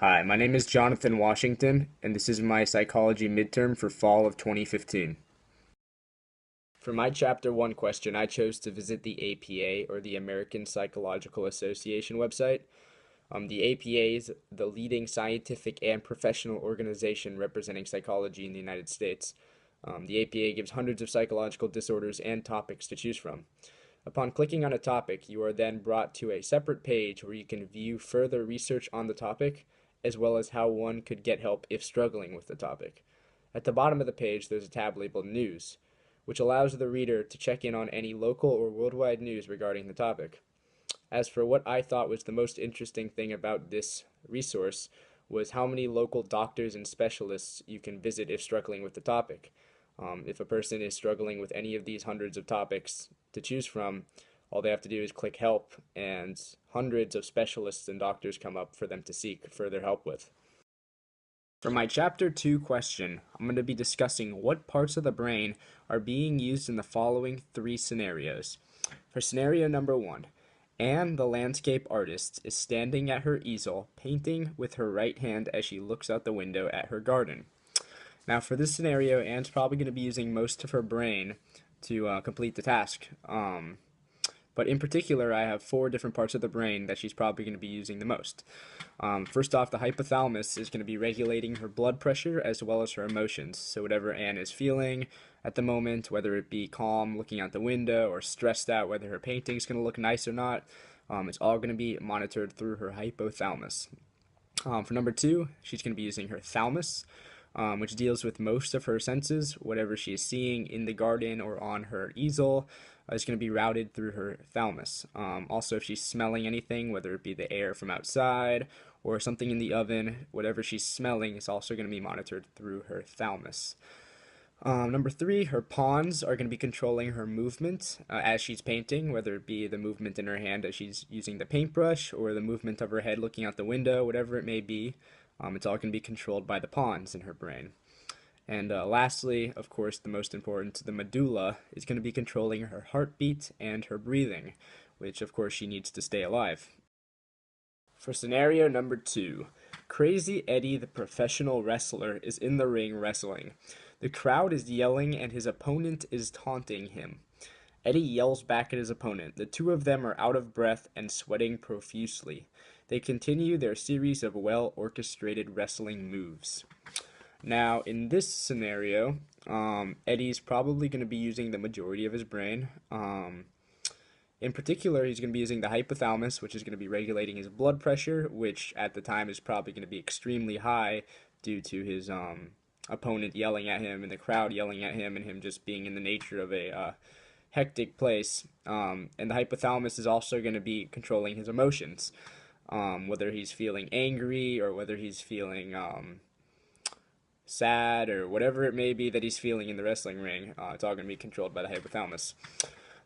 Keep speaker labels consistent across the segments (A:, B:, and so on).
A: Hi, my name is Jonathan Washington, and this is my psychology midterm for fall of 2015. For my Chapter 1 question, I chose to visit the APA, or the American Psychological Association website. The APA is the leading scientific and professional organization representing psychology in the United States. The APA gives hundreds of psychological disorders and topics to choose from. Upon clicking on a topic, you are then brought to a separate page where you can view further research on the topic, as well as how one could get help if struggling with the topic. At the bottom of the page, there's a tab labeled News, which allows the reader to check in on any local or worldwide news regarding the topic. As for what I thought was the most interesting thing about this resource was how many local doctors and specialists you can visit if struggling with the topic. If a person is struggling with any of these hundreds of topics to choose from, all they have to do is click help, and hundreds of specialists and doctors come up for them to seek further help with. For my Chapter 2 question, I'm going to be discussing what parts of the brain are being used in the following three scenarios. For scenario number 1, Anne, the landscape artist, is standing at her easel, painting with her right hand as she looks out the window at her garden. Now, for this scenario, Anne's probably going to be using most of her brain to complete the task. But in particular, I have four different parts of the brain that she's probably going to be using the most. First off, the hypothalamus is going to be regulating her blood pressure as well as her emotions. So whatever Anne is feeling at the moment, whether it be calm looking out the window or stressed out whether her painting's going to look nice or not, it's all going to be monitored through her hypothalamus. For number 2, she's going to be using her thalamus, which deals with most of her senses. Whatever she is seeing in the garden or on her easel is going to be routed through her thalamus. Also, if she's smelling anything, whether it be the air from outside or something in the oven, whatever she's smelling is also going to be monitored through her thalamus. Number 3, her pawns are going to be controlling her movement as she's painting, whether it be the movement in her hand as she's using the paintbrush or the movement of her head looking out the window, whatever it may be. It's all going to be controlled by the pawns in her brain. And lastly, of course, the most important, the medulla is going to be controlling her heartbeat and her breathing, which of course she needs to stay alive. For scenario number 2, Crazy Eddie, the professional wrestler, is in the ring wrestling. The crowd is yelling and his opponent is taunting him. Eddie yells back at his opponent. The two of them are out of breath and sweating profusely. They continue their series of well-orchestrated wrestling moves. Now, in this scenario, Eddie's probably going to be using the majority of his brain. In particular, he's going to be using the hypothalamus, which is going to be regulating his blood pressure, which at the time is probably going to be extremely high due to his opponent yelling at him and the crowd yelling at him and him just being in the nature of a hectic place. And the hypothalamus is also going to be controlling his emotions, whether he's feeling angry or whether he's feeling sad or whatever it may be that he's feeling in the wrestling ring. It's all going to be controlled by the hypothalamus.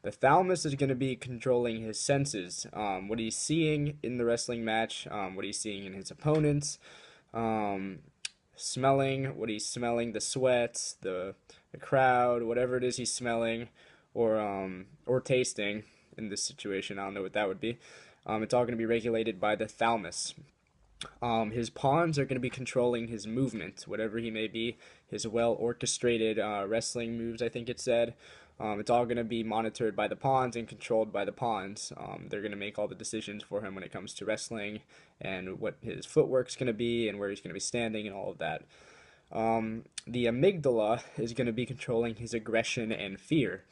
A: The thalamus is going to be controlling his senses, what he's seeing in the wrestling match, what he's seeing in his opponents, smelling, what he's smelling, the sweat, the crowd, whatever it is he's smelling, or tasting in this situation. I don't know what that would be. It's all going to be regulated by the thalamus. His pawns are going to be controlling his movement, whatever he may be, his well-orchestrated wrestling moves, I think it said. It's all going to be monitored by the pawns and controlled by the pawns. They're going to make all the decisions for him when it comes to wrestling and what his footwork's going to be and where he's going to be standing and all of that. The amygdala is going to be controlling his aggression and fear.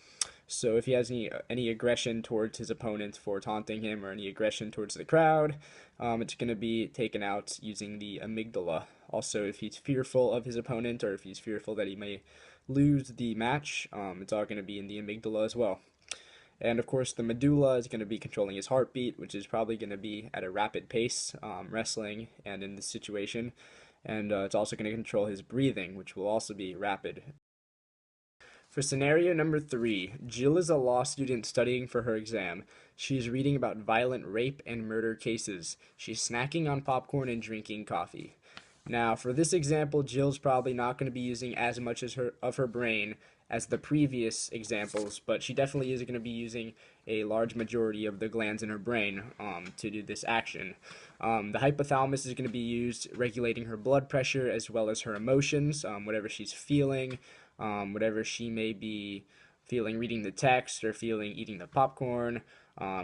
A: So if he has any aggression towards his opponent for taunting him or any aggression towards the crowd, it's going to be taken out using the amygdala. Also, if he's fearful of his opponent or if he's fearful that he may lose the match, it's all going to be in the amygdala as well. And of course, the medulla is going to be controlling his heartbeat, which is probably going to be at a rapid pace, wrestling and in this situation. And it's also going to control his breathing, which will also be rapid. For scenario number 3, Jill is a law student studying for her exam. She is reading about violent rape and murder cases. She's snacking on popcorn and drinking coffee. Now, for this example, Jill's probably not going to be using as much of her brain as the previous examples, but she definitely is going to be using a large majority of the glands in her brain to do this action. The hypothalamus is going to be used regulating her blood pressure as well as her emotions, whatever she's feeling, whatever she may be feeling reading the text or feeling eating the popcorn,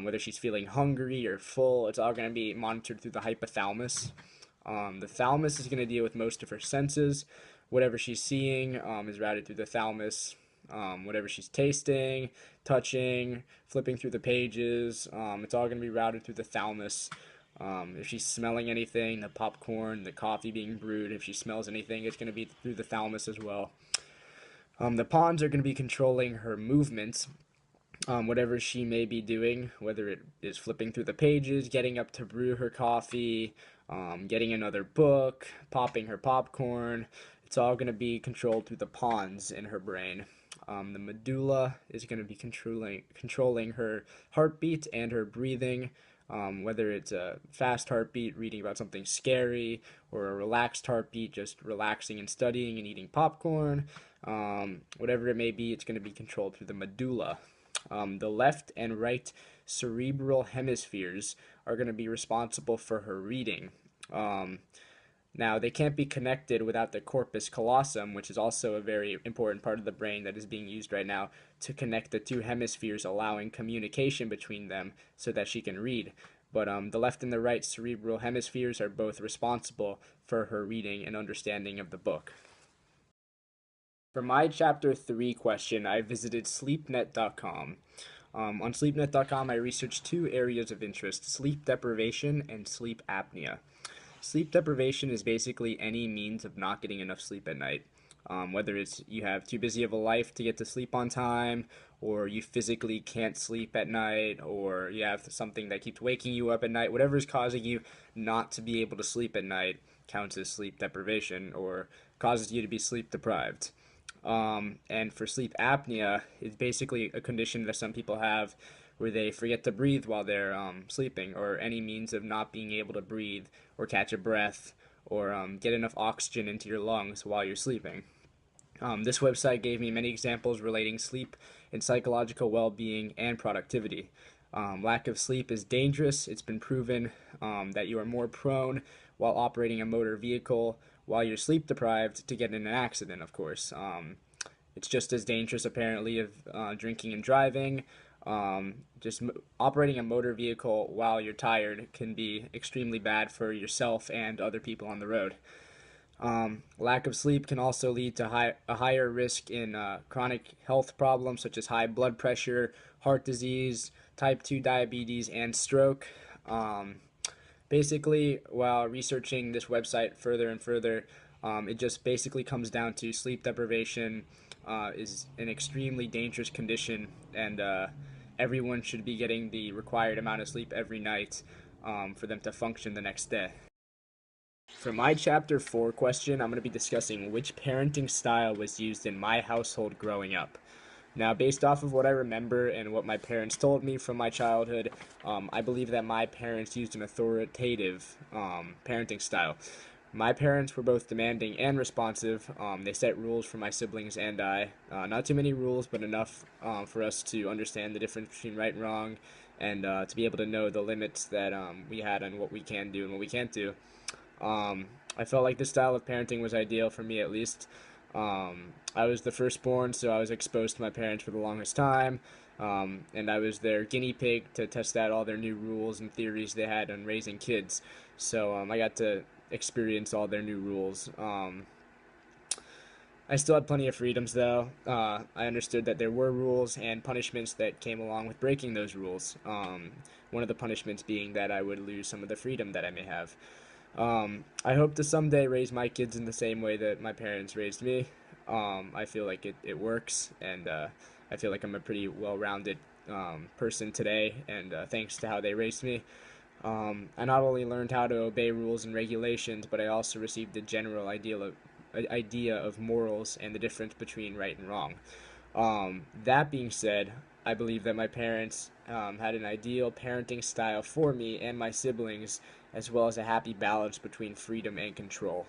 A: whether she's feeling hungry or full. It's all going to be monitored through the hypothalamus. The thalamus is going to deal with most of her senses. Whatever she's seeing is routed through the thalamus. Whatever she's tasting, touching, flipping through the pages, it's all going to be routed through the thalamus. If she's smelling anything, the popcorn, the coffee being brewed, if she smells anything, it's going to be through the thalamus as well. The pons are going to be controlling her movements, whatever she may be doing, whether it is flipping through the pages, getting up to brew her coffee, getting another book, popping her popcorn. It's all going to be controlled through the pons in her brain. The medulla is going to be controlling her heartbeat and her breathing, whether it's a fast heartbeat, reading about something scary, or a relaxed heartbeat, just relaxing and studying and eating popcorn. Whatever it may be, it's going to be controlled through the medulla. The left and right cerebral hemispheres are going to be responsible for her reading. Now, they can't be connected without the corpus callosum, which is also a very important part of the brain that is being used right now to connect the two hemispheres, allowing communication between them so that she can read. But the left and the right cerebral hemispheres are both responsible for her reading and understanding of the book. For my Chapter 3 question, I visited sleepnet.com. On sleepnet.com, I researched two areas of interest: sleep deprivation and sleep apnea. Sleep deprivation is basically any means of not getting enough sleep at night. Whether it's you have too busy of a life to get to sleep on time, or you physically can't sleep at night, or you have something that keeps waking you up at night, whatever is causing you not to be able to sleep at night counts as sleep deprivation or causes you to be sleep deprived. And for sleep apnea, it's basically a condition that some people have where they forget to breathe while they're sleeping, or any means of not being able to breathe or catch a breath or get enough oxygen into your lungs while you're sleeping. This website gave me many examples relating sleep and psychological well-being and productivity. Lack of sleep is dangerous. It's been proven that you are more prone while operating a motor vehicle while you're sleep deprived to get in an accident, of course. It's just as dangerous, apparently, of drinking and driving. Operating a motor vehicle while you're tired can be extremely bad for yourself and other people on the road. Lack of sleep can also lead to a higher risk in chronic health problems such as high blood pressure, heart disease, type 2 diabetes, and stroke. Basically, while researching this website further and further, it just basically comes down to sleep deprivation is an extremely dangerous condition, and everyone should be getting the required amount of sleep every night for them to function the next day. For my Chapter 4 question, I'm going to be discussing which parenting style was used in my household growing up. Now, based off of what I remember and what my parents told me from my childhood, I believe that my parents used an authoritative parenting style. My parents were both demanding and responsive. They set rules for my siblings and I. Not too many rules, but enough for us to understand the difference between right and wrong, and to be able to know the limits that we had on what we can do and what we can't do. I felt like this style of parenting was ideal for me, at least. I was the firstborn, so I was exposed to my parents for the longest time, and I was their guinea pig to test out all their new rules and theories they had on raising kids. So I got to experience all their new rules. I still had plenty of freedoms, though. I understood that there were rules and punishments that came along with breaking those rules. One of the punishments being that I would lose some of the freedom that I may have. I hope to someday raise my kids in the same way that my parents raised me. I feel like it works, and I feel like I'm a pretty well-rounded person today, and thanks to how they raised me. I not only learned how to obey rules and regulations, but I also received a general idea of morals and the difference between right and wrong. That being said, I believe that my parents had an ideal parenting style for me and my siblings, as well as a happy balance between freedom and control.